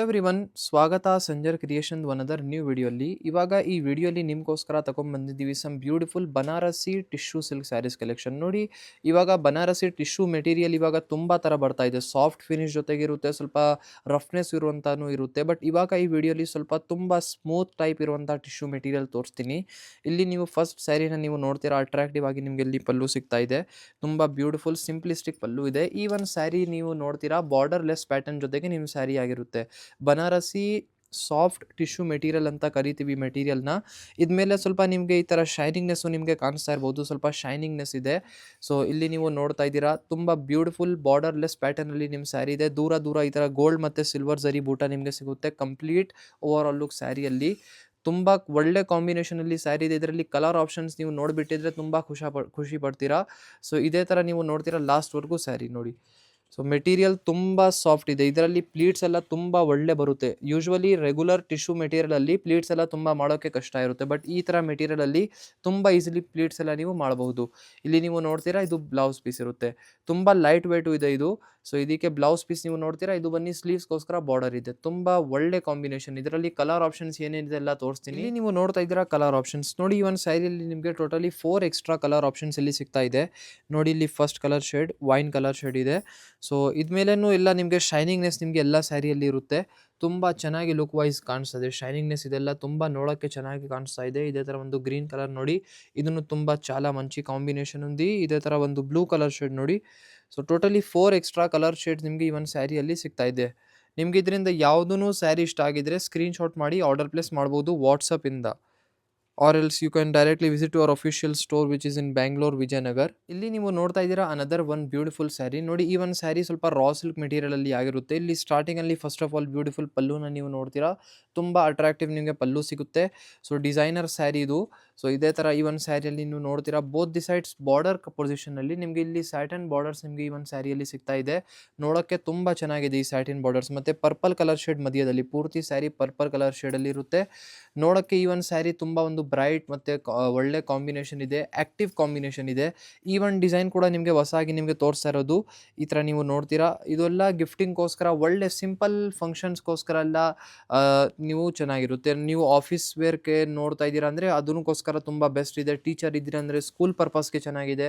Everyone, ಸ್ವಾಗತ Sanjar creation ಒನದರ್ new ವಿಡಿಯೋಲಿ. ಇವಾಗ ಈ ವಿಡಿಯೋಲಿ ನಿಮ್ಗೋಸ್ಕರ ತಗೊಂಡ್ಬಂದಿದ್ದೀವಿ some beautiful Banarasi tissue silk sarees collection. ನೋಡಿ, ಇವಾಗ ಬನಾರಸಿ ಟಿಶ್ಯೂ ಮೆಟೀರಿಯಲ್ ಇವಾಗ ತುಂಬ ಥರ ಬರ್ತಾ ಇದೆ. ಸಾಫ್ಟ್ ಫಿನಿಶ್ ಜೊತೆಗಿರುತ್ತೆ, ಸ್ವಲ್ಪ ರಫ್ನೆಸ್ ಇರುವಂಥನೂ ಇರುತ್ತೆ. ಬಟ್ ಇವಾಗ ಈ ವಿಡಿಯೋಲಿ ಸ್ವಲ್ಪ ತುಂಬ ಸ್ಮೂತ್ ಟೈಪ್ ಇರುವಂಥ ಟಿಶ್ಯೂ ಮೆಟೀರಿಯಲ್ ತೋರಿಸ್ತೀನಿ. ಇಲ್ಲಿ ನೀವು ಫಸ್ಟ್ ಸ್ಯಾರಿನ ನೀವು ನೋಡ್ತೀರಾ, ಅಟ್ರಾಕ್ಟಿವ್ ಆಗಿ ನಿಮಗೆ ಇಲ್ಲಿ ಪಲ್ಲು ಸಿಗ್ತಾ ಇದೆ. ತುಂಬ ಬ್ಯೂಟಿಫುಲ್ ಸಿಂಪ್ಲಿಸ್ಟಿಕ್ ಪಲ್ಲು ಇದೆ. ಈ ಒಂದು ಸ್ಯಾರಿ ನೀವು ನೋಡ್ತೀರಾ ಬಾರ್ಡರ್ ಲೆಸ್ ಪ್ಯಾಟರ್ನ್ ಜೊತೆಗೆ ನಿಮ್ಮ ಸ್ಯಾರಿ ಆಗಿರುತ್ತೆ. ಬನಾರಸಿ ಸಾಫ್ಟ್ ಟಿಶ್ಯೂ ಮೆಟೀರಿಯಲ್ ಅಂತ ಕರಿತೀವಿ ಮೆಟೀರಿಯಲ್ನ. ಇದ್ಮೇಲೆ ಸ್ವಲ್ಪ ನಿಮಗೆ ಈ ಥರ ಶೈನಿಂಗ್ನೆಸ್ಸು ನಿಮಗೆ ಕಾಣಿಸ್ತಾ ಇರ್ಬೋದು, ಸ್ವಲ್ಪ ಶೈನಿಂಗ್ನೆಸ್ ಇದೆ. ಸೊ ಇಲ್ಲಿ ನೀವು ನೋಡ್ತಾ ಇದ್ದೀರಾ, ತುಂಬ ಬ್ಯೂಟಿಫುಲ್ ಬಾರ್ಡರ್ಲೆಸ್ ಪ್ಯಾಟರ್ನಲ್ಲಿ ನಿಮ್ಮ ಸ್ಯಾರಿ ಇದೆ. ದೂರ ದೂರ ಈ ಥರ ಗೋಲ್ಡ್ ಮತ್ತು ಸಿಲ್ವರ್ ಜರಿ ಬೂಟ ನಿಮಗೆ ಸಿಗುತ್ತೆ. ಕಂಪ್ಲೀಟ್ ಓವರ್ ಆಲ್ ಲುಕ್ ಸ್ಯಾರಿಯಲ್ಲಿ ತುಂಬ ಒಳ್ಳೆ ಕಾಂಬಿನೇಷನಲ್ಲಿ ಸ್ಯಾರಿ ಇದೆ. ಇದರಲ್ಲಿ ಕಲರ್ ಆಪ್ಷನ್ಸ್ ನೀವು ನೋಡಿಬಿಟ್ಟಿದ್ರೆ ತುಂಬ ಖುಷಿ ಪಡ್ತೀರಾ. ಸೊ ಇದೇ ಥರ ನೀವು ನೋಡ್ತೀರಾ ಲಾಸ್ಟ್ವರೆಗೂ ಸ್ಯಾರಿ ನೋಡಿ. ಸೊ ಮೆಟೀರಿಯಲ್ ತುಂಬ ಸಾಫ್ಟ್ ಇದೆ. ಇದರಲ್ಲಿ ಪ್ಲೀಟ್ಸ್ ಎಲ್ಲ ತುಂಬ ಒಳ್ಳೆ ಬರುತ್ತೆ. ಯೂಶ್ವಲಿ ರೆಗ್ಯುಲರ್ ಟಿಶ್ಯೂ ಮೆಟೀರಿಯಲಲ್ಲಿ ಪ್ಲೀಟ್ಸ್ ಎಲ್ಲ ತುಂಬ ಮಾಡೋಕ್ಕೆ ಕಷ್ಟ ಇರುತ್ತೆ. ಬಟ್ ಈ ಥರ ಮೆಟೀರಿಯಲಲ್ಲಿ ತುಂಬ ಈಸಿಲಿ ಪ್ಲೀಟ್ಸ್ ಎಲ್ಲ ನೀವು ಮಾಡಬಹುದು. ಇಲ್ಲಿ ನೀವು ನೋಡ್ತೀರಾ, ಇದು ಬ್ಲೌಸ್ ಪೀಸ್ ಇರುತ್ತೆ. ತುಂಬ ಲೈಟ್ ವೇಟು ಇದೆ ಇದು. ಸೊ ಇದಕ್ಕೆ ಬ್ಲೌಸ್ ಪೀಸ್ ನೀವು ನೋಡ್ತೀರಾ, ಇದು ಬನ್ನಿ ಸ್ಲೀವ್ಸ್ಗೋಸ್ಕರ ಬಾರ್ಡರ್ ಇದೆ. ತುಂಬ ಒಳ್ಳೆ ಕಾಂಬಿನೇಷನ್. ಇದರಲ್ಲಿ ಕಲರ್ ಆಪ್ಷನ್ಸ್ ಏನೇನಿದೆ ಎಲ್ಲ ತೋರಿಸ್ತೀನಿ. ಇಲ್ಲಿ ನೀವು ನೋಡ್ತಾ ಇದ್ದೀರಾ ಕಲರ್ ಆಪ್ಷನ್ಸ್. ನೋಡಿ, ಈ ಒಂದು ಸ್ಯಾರಿಯಲ್ಲಿ ನಿಮಗೆ ಟೋಟಲಿ 4 ಎಕ್ಸ್ಟ್ರಾ ಕಲರ್ ಆಪ್ಷನ್ಸ್ ಇಲ್ಲಿ ಸಿಗ್ತಾ ಇದೆ. ನೋಡಿ, ಇಲ್ಲಿ first colour shade wine colour shade ಇದೆ. ಸೊ ಇದ್ಮೇಲೇನು ಎಲ್ಲ ನಿಮಗೆ ಶೈನಿಂಗ್ನೆಸ್ ನಿಮಗೆ ಎಲ್ಲ ಸ್ಯಾರಿಯಲ್ಲಿ ಇರುತ್ತೆ. ತುಂಬ ಚೆನ್ನಾಗಿ ಲುಕ್ ವೈಸ್ ಕಾಣಿಸ್ತದೆ. ಶೈನಿಂಗ್ನೆಸ್ ಇದೆಲ್ಲ ತುಂಬ ನೋಡೋಕ್ಕೆ ಚೆನ್ನಾಗಿ ಕಾಣಿಸ್ತಾ ಇದೆ. ಇದೇ ಥರ ಒಂದು ಗ್ರೀನ್ ಕಲರ್ ನೋಡಿ, ಇದನ್ನು ತುಂಬ చాలా మంచి ಕಾಂಬಿನೇಷನ್ ఉంది. ಇದೇ ಥರ ಒಂದು ಬ್ಲೂ ಕಲರ್ ಶೇಡ್ ನೋಡಿ. So totally 4 extra colour shades ನಿಮಗೆ ಈ ಒಂದು ಸ್ಯಾರಿಯಲ್ಲಿ ಸಿಗ್ತಾ ಇದೆ. ನಿಮ್ಗೆ ಇದರಿಂದ ಯಾವುದೂ ಸ್ಯಾರಿ ಇಷ್ಟ ಆಗಿದ್ರೆ ಸ್ಕ್ರೀನ್ಶಾಟ್ ಮಾಡಿ ಆರ್ಡರ್ ಪ್ಲೇಸ್ ಮಾಡ್ಬೋದು ವಾಟ್ಸಪ್ಪಿಂದ. Or else you can directly visit to our official store which is in Bangalore, Vijayanagar. ಇಲ್ಲಿ ನೀವು ನೋಡ್ತಾ ಇದ್ದೀರಾ ಅನದರ್ ಒನ್ ಬ್ಯೂಟಿಫುಲ್ ಸ್ಯಾರಿ. ನೋಡಿ, ಈ ಒಂದು ಸ್ಯಾರಿ ಸ್ವಲ್ಪ ರಾ ಸಿಲ್ಕ್ ಮೆಟೀರಿಯಲಲ್ಲಿ ಆಗಿರುತ್ತೆ. ಇಲ್ಲಿ ಸ್ಟಾರ್ಟಿಂಗಲ್ಲಿ ಫಸ್ಟ್ ಆಫ್ ಆಲ್ ಬ್ಯೂಟಿಫುಲ್ ಪಲ್ಲುನ ನೀವು ನೋಡ್ತೀರಾ, ತುಂಬ ಅಟ್ರಾಕ್ಟಿವ್ ನಿಮಗೆ ಪಲ್ಲು ಸಿಗುತ್ತೆ. ಸೊ ಡಿಸೈನರ್ ಸ್ಯಾರಿ ಇದು. ಸೊ ಇದೇ ಥರ ಈ ಒಂದು ಸ್ಯಾರಿಯಲ್ಲಿ ನೀವು ನೋಡ್ತೀರಾ, ಬೋತ್ ದಿ ಸೈಡ್ಸ್ ಬಾರ್ಡರ್ ಪೊಸಿಷನಲ್ಲಿ ನಿಮಗೆ ಇಲ್ಲಿ ಸ್ಯಾಟನ್ ಬಾರ್ಡರ್ಸ್ ನಿಮಗೆ ಈ ಒಂದು ಸ್ಯಾರಿಯಲ್ಲಿ ಸಿಗ್ತಾ ಇದೆ. ನೋಡೋಕ್ಕೆ ತುಂಬ ಚೆನ್ನಾಗಿದೆ ಈ ಸ್ಯಾಟಿನ್ ಬಾರ್ಡರ್ಸ್. ಮತ್ತು ಪರ್ಪಲ್ ಕಲರ್ ಶೇಡ್ ಮಧ್ಯದಲ್ಲಿ ಪೂರ್ತಿ ಸ್ಯಾರಿ ಪರ್ಪಲ್ ಕಲರ್ ಶೇಡಲ್ಲಿ ಇರುತ್ತೆ. ನೋಡೋಕ್ಕೆ ಈ ಒಂದು ಸ್ಯಾರಿ ತುಂಬ ಒಂದು ಬ್ರೈಟ್ ಮತ್ತು ಒಳ್ಳೆ ಕಾಂಬಿನೇಷನ್ ಇದೆ, ಆ್ಯಕ್ಟಿವ್ ಕಾಂಬಿನೇಷನ್ ಇದೆ. ಈ ಒಂದು ಡಿಸೈನ್ ಕೂಡ ನಿಮಗೆ ಹೊಸಾಗಿ ನಿಮಗೆ ತೋರಿಸ್ತಾ ಇರೋದು. ಈ ಥರ ನೀವು ನೋಡ್ತೀರಾ, ಇದೆಲ್ಲ ಗಿಫ್ಟಿಂಗ್ಗೋಸ್ಕರ, ಒಳ್ಳೆ ಸಿಂಪಲ್ ಫಂಕ್ಷನ್ಸ್ಗೋಸ್ಕರ ಎಲ್ಲ ನೀವು ಚೆನ್ನಾಗಿರುತ್ತೆ. ನೀವು ಆಫೀಸ್ ವೇರ್ಗೆ ನೋಡ್ತಾ ಇದ್ದೀರಾ ಅಂದರೆ ಅದಕ್ಕೋಸ್ಕರ ತುಂಬ ಬೆಸ್ಟ್ ಇದೆ. ಟೀಚರ್ ಇದ್ದೀರಾ ಅಂದರೆ ಸ್ಕೂಲ್ ಪರ್ಪಸ್ಗೆ ಚೆನ್ನಾಗಿದೆ.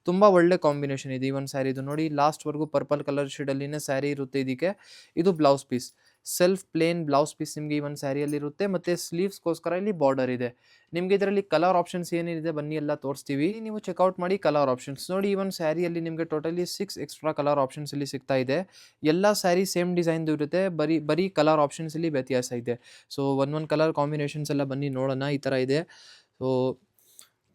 ತುಂಬ ಒಳ್ಳೆ ಕಾಂಬಿನೇಷನ್ ಇದೆ ಈ ಒಂದು ಸ್ಯಾರಿದು. ನೋಡಿ, ಲಾಸ್ಟ್ವರೆಗೂ ಪರ್ಪಲ್ ಕಲರ್ ಶೇಡಲ್ಲಿನೇ ಸ್ಯಾರಿ ಇರುತ್ತೆ. ಇದಕ್ಕೆ ಇದು blouse piece, self plain blouse piece ನಿಮಗೆ ಈ ಒಂದು ಸ್ಯಾರಿಯಲ್ಲಿ ಇರುತ್ತೆ. ಮತ್ತು ಸ್ಲೀವ್ಸ್ಗೋಸ್ಕರ ಇಲ್ಲಿ ಬಾರ್ಡರ್ ಇದೆ. ನಿಮಗೆ ಇದರಲ್ಲಿ ಕಲರ್ ಆಪ್ಷನ್ಸ್ ಏನೇನಿದೆ ಬನ್ನಿ ಎಲ್ಲ ತೋರಿಸ್ತೀವಿ. ನೀವು ಚೆಕ್ಔಟ್ ಮಾಡಿ ಕಲರ್ ಆಪ್ಷನ್ಸ್. ನೋಡಿ, ಈ ಒಂದು ಸ್ಯಾರಿಯಲ್ಲಿ ನಿಮಗೆ ಟೋಟಲಿ 6 ಎಕ್ಸ್ಟ್ರಾ ಕಲರ್ ಆಪ್ಷನ್ಸ್ ಇಲ್ಲಿ ಸಿಗ್ತಾ ಇದೆ. ಎಲ್ಲ ಸ್ಯಾರಿ ಸೇಮ್ ಡಿಸೈನ್ದು ಇರುತ್ತೆ, ಬರೀ ಕಲರ್ ಆಪ್ಷನ್ಸ್ ಇಲ್ಲಿ ವ್ಯತ್ಯಾಸ ಇದೆ. ಸೊ ಒಂದೊಂದು ಕಲರ್ ಕಾಂಬಿನೇಷನ್ಸ್ ಎಲ್ಲ ಬನ್ನಿ ನೋಡೋಣ. ಈ ಥರ ಇದೆ. ಸೊ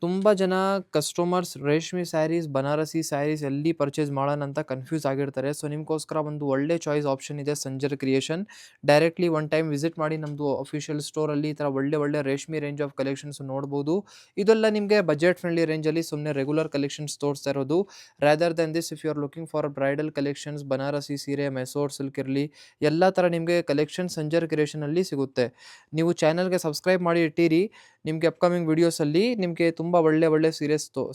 ತುಂಬ ಜನ ಕಸ್ಟಮರ್ಸ್ ರೇಷ್ಮೆ ಸ್ಯಾರೀಸ್, ಬನಾರಸಿ ಸ್ಯಾರೀಸ್ ಎಲ್ಲಿ ಪರ್ಚೇಸ್ ಮಾಡೋಣ ಅಂತ ಕನ್ಫ್ಯೂಸ್ ಆಗಿರ್ತಾರೆ. ಸೊ ನಿಮಗೋಸ್ಕರ ಒಂದು ಒಳ್ಳೆ ಚಾಯ್ಸ್ ಆಪ್ಷನ್ ಇದೆ Sanjar creation. Directly one time visit ಮಾಡಿ ನಮ್ಮದು ಅಫಿಷಿಯಲ್ ಸ್ಟೋರಲ್ಲಿ. ಈ ಥರ ಒಳ್ಳೆ ರೇಷ್ಮೆ ರೇಂಜ್ ಆಫ್ ಕಲೆಕ್ಷನ್ಸ್ ನೋಡ್ಬೋದು. ಇದೆಲ್ಲ ನಿಮಗೆ ಬಜೆಟ್ ಫ್ರೆಂಡ್ಲಿ ರೇಂಜಲ್ಲಿ ಸುಮ್ಮನೆ ರೆಗ್ಯುಲರ್ ಕಲೆಕ್ಷನ್ಸ್ ತೋರಿಸ್ತಾ ಇರೋದು. Rather than this, if you are looking for bridal collections, Banarasi ಸೀರೆ, ಮೆಸೋರ್ ಸಿಲ್ಕ್ ಇರಲಿ, ಎಲ್ಲ ಥರ ನಿಮಗೆ ಕಲೆಕ್ಷನ್ ಸಂಜರ್ ಕ್ರಿಯೇಷನಲ್ಲಿ ಸಿಗುತ್ತೆ. ನೀವು ಚಾನಲ್ಗೆ ಸಬ್ಸ್ಕ್ರೈಬ್ ಮಾಡಿ ಇಟ್ಟಿರಿ. ನಿಮಗೆ ಅಪ್ಕಮಿಂಗ್ ವೀಡಿಯೋಸಲ್ಲಿ ನಿಮಗೆ ತುಂಬ ಒಳ್ಳೆ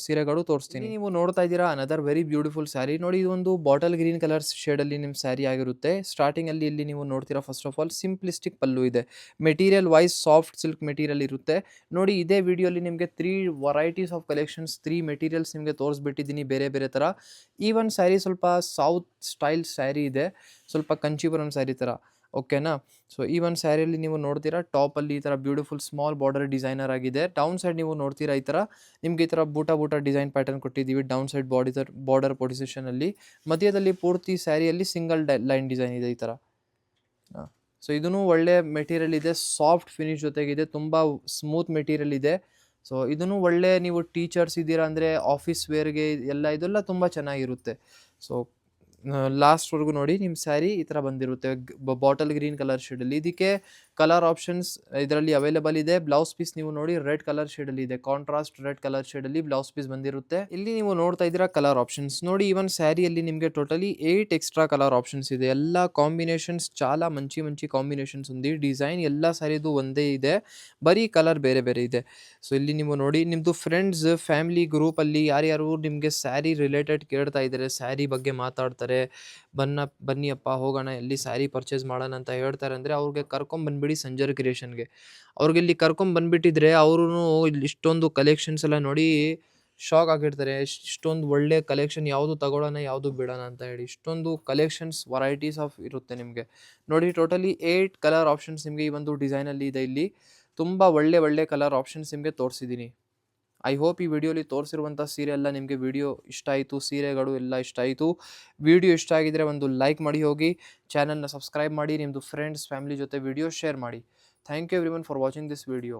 ಸೀರೆಗಳು ತೋರಿಸ್ತೀನಿ. ನೀವು ನೋಡ್ತಾ ಇದ್ದೀರಾ ಅನದರ್ ವೆರಿ ಬ್ಯೂಟಿಫುಲ್ ಸ್ಯಾರಿ. ನೋಡಿ, ಇದೊಂದು ಬಾಟಲ್ ಗ್ರೀನ್ ಕಲರ್ ಶೇಡಲ್ಲಿ ನಿಮ್ಮ ಸ್ಯಾರಿ ಆಗಿರುತ್ತೆ. ಸ್ಟಾರ್ಟಿಂಗಲ್ಲಿ ಇಲ್ಲಿ ನೀವು ನೋಡ್ತೀರಾ, first of all simplistic pallu ಇದೆ. Material wise soft silk material ಇರುತ್ತೆ. ನೋಡಿ, ಇದೇ ವಿಡಿಯೋಲಿ ನಿಮಗೆ 3 ವೆರೈಟೀಸ್ ಆಫ್ ಕಲೆಕ್ಷನ್ಸ್, 3 ಮೆಟೀರಿಯಲ್ಸ್ ನಿಮಗೆ ತೋರಿಸ್ಬಿಟ್ಟಿದ್ದೀನಿ ಬೇರೆ ಥರ. ಈ ಒಂದು ಸ್ಯಾರಿ ಸ್ವಲ್ಪ ಸೌತ್ ಸ್ಟೈಲ್ ಸ್ಯಾರಿ ಇದೆ, ಸ್ವಲ್ಪ ಕಂಚಿಪುರಂ ಸ್ಯಾರಿ ಥರ. ಓಕೆನಾ. ಸೊ ಈ ಒಂದು ಸ್ಯಾರಿಯಲ್ಲಿ ನೀವು ನೋಡ್ತೀರಾ, ಟಾಪಲ್ಲಿ ಈ ಥರ ಬ್ಯೂಟಿಫುಲ್ ಸ್ಮಾಲ್ ಬಾರ್ಡರ್ ಡಿಸೈನರ್ ಆಗಿದೆ. ಡೌನ್ ಸೈಡ್ ನೀವು ನೋಡ್ತೀರಾ, ಈ ಥರ ನಿಮಗೆ ಈ ಥರ ಬೂಟ ಡಿಸೈನ್ ಪ್ಯಾಟರ್ನ್ ಕೊಟ್ಟಿದ್ದೀವಿ ಡೌನ್ ಸೈಡ್ ಬಾರ್ಡರ್ ಪೊಸಿಷನಲ್ಲಿ. ಮಧ್ಯದಲ್ಲಿ ಪೂರ್ತಿ ಸ್ಯಾರಿಯಲ್ಲಿ ಸಿಂಗಲ್ ಲೈನ್ ಡಿಸೈನ್ ಇದೆ ಈ ಥರ. ಸೊ ಇದೂ ಒಳ್ಳೆ ಮೆಟೀರಿಯಲ್ ಇದೆ, ಸಾಫ್ಟ್ ಫಿನಿಶ್ ಜೊತೆಗಿದೆ, ತುಂಬ ಸ್ಮೂತ್ ಮೆಟೀರಿಯಲ್ ಇದೆ. ಸೊ ಇದೂ ಒಳ್ಳೆ, ನೀವು ಟೀಚರ್ಸ್ ಇದ್ದೀರಾ ಅಂದರೆ ಆಫೀಸ್ ವೇರ್ಗೆ ಇದೆಲ್ಲ ತುಂಬ ಚೆನ್ನಾಗಿರುತ್ತೆ. ಸೊ ಲಾಸ್ಟ್ವರೆಗೂ ನೋಡಿ, ನಿಮ್ಮ ಸ್ಯಾರಿ ಈ ಥರ ಬಂದಿರುತ್ತೆ ಬಾಟಲ್ ಗ್ರೀನ್ ಕಲರ್ ಶೇಡಲ್ಲಿ. ಇದಕ್ಕೆ ಕಲರ್ ಆಪ್ಷನ್ಸ್ ಇದರಲ್ಲಿ ಅವೈಲೇಬಲ್ ಇದೆ. ಬ್ಲೌಸ್ ಪೀಸ್ ನೀವು ನೋಡಿ ರೆಡ್ ಕಲರ್ ಶೇಡಲ್ಲಿ ಇದೆ. ಕಾಂಟ್ರಾಸ್ಟ್ ರೆಡ್ ಕಲರ್ ಶೇಡಲ್ಲಿ ಬ್ಲೌಸ್ ಪೀಸ್ ಬಂದಿರುತ್ತೆ. ಇಲ್ಲಿ ನೀವು ನೋಡ್ತಾ ಇದ್ದೀರಾ ಕಲರ್ ಆಪ್ಷನ್ಸ್ ನೋಡಿ. ಈವನ್ ಸ್ಯಾರಿಯಲ್ಲಿ ನಿಮಗೆ ಟೋಟಲಿ 8 ಎಕ್ಸ್ಟ್ರಾ ಕಲರ್ ಆಪ್ಷನ್ಸ್ ಇದೆ. ಎಲ್ಲ ಕಾಂಬಿನೇಷನ್ಸ್ చాలా మంచి మంచి ಕಾಂಬಿನೇಷನ್ಸ್ ఉంది. ಡಿಸೈನ್ ಎಲ್ಲ ಸ್ಯಾರಿದು ಒಂದೇ ಇದೆ, ಬರೀ ಕಲರ್ ಬೇರೆ ಬೇರೆ ಇದೆ. ಸೊ ಇಲ್ಲಿ ನೀವು ನೋಡಿ ನಿಮ್ಮದು ಫ್ರೆಂಡ್ಸ್ ಫ್ಯಾಮಿಲಿ ಗ್ರೂಪಲ್ಲಿ ಯಾರ್ಯಾರು ನಿಮಗೆ ಸ್ಯಾರಿ ರಿಲೇಟೆಡ್ ಕೇಳ್ತಾ ಇದ್ದಾರೆ, ಸ್ಯಾರಿ ಬಗ್ಗೆ ಮಾತಾಡ್ತಾರೆ, ಬನ್ನಿಯಪ್ಪ ಹೋಗೋಣ ಎಲ್ಲಿ ಸ್ಯಾರಿ ಪರ್ಚೇಸ್ ಮಾಡೋಣ ಅಂತ ಹೇಳ್ತಾರೆ ಅಂದರೆ ಅವ್ರಿಗೆ ಕರ್ಕೊಂಬಂದ್ಬಿಡಿ ಸಂಜರ್ ಕ್ರಿಯೇಷನ್ಗೆ. ಅವ್ರಿಗೆ ಇಲ್ಲಿ ಕರ್ಕೊಂಬಂದ್ಬಿಟ್ಟಿದ್ರೆ ಅವರು ಇಲ್ಲಿ ಇಷ್ಟೊಂದು ಕಲೆಕ್ಷನ್ಸ್ ಎಲ್ಲ ನೋಡಿ ಶಾಕ್ ಆಗಿರ್ತಾರೆ. ಇಷ್ಟೊಂದು ಒಳ್ಳೆ ಕಲೆಕ್ಷನ್ ಯಾವುದು ತಗೊಳ್ಳೋಣ ಯಾವುದು ಬಿಡೋಣ ಅಂತ ಹೇಳಿ. ಇಷ್ಟೊಂದು ಕಲೆಕ್ಷನ್ಸ್ ವೆರೈಟೀಸ್ ಆಫ್ ಇರುತ್ತೆ ನಿಮಗೆ ನೋಡಿ. ಟೋಟಲಿ 8 ಕಲರ್ ಆಪ್ಷನ್ಸ್ ನಿಮಗೆ ಈ ಒಂದು ಡಿಸೈನಲ್ಲಿ ಇದೆ. ಇಲ್ಲಿ ತುಂಬ ಒಳ್ಳೆ ಕಲರ್ ಆಪ್ಷನ್ಸ್ ನಿಮಗೆ ತೋರಿಸಿದ್ದೀನಿ. ಐ ಹೋಪ್ ಈ ವಿಡಿಯೋಲಿ ತೋರಿಸಿರುವಂಥ ಸೀರೆ ಎಲ್ಲ ನಿಮಗೆ ವಿಡಿಯೋ ಇಷ್ಟ ಆಯಿತು, ಸೀರೆಗಳು ಎಲ್ಲ ಇಷ್ಟ ಆಯಿತು. ವಿಡಿಯೋ ಇಷ್ಟ ಆಗಿದ್ರೆ ಒಂದು ಲೈಕ್ ಮಾಡಿ ಹೋಗಿ, ಚಾನಲ್ನ ಸಬ್ಸ್ಕ್ರೈಬ್ ಮಾಡಿ, ನಿಮ್ಮದು ಫ್ರೆಂಡ್ಸ್ ಫ್ಯಾಮಿಲಿ ಜೊತೆ ವಿಡಿಯೋ ಶೇರ್ ಮಾಡಿ. Thank you everyone for watching this video.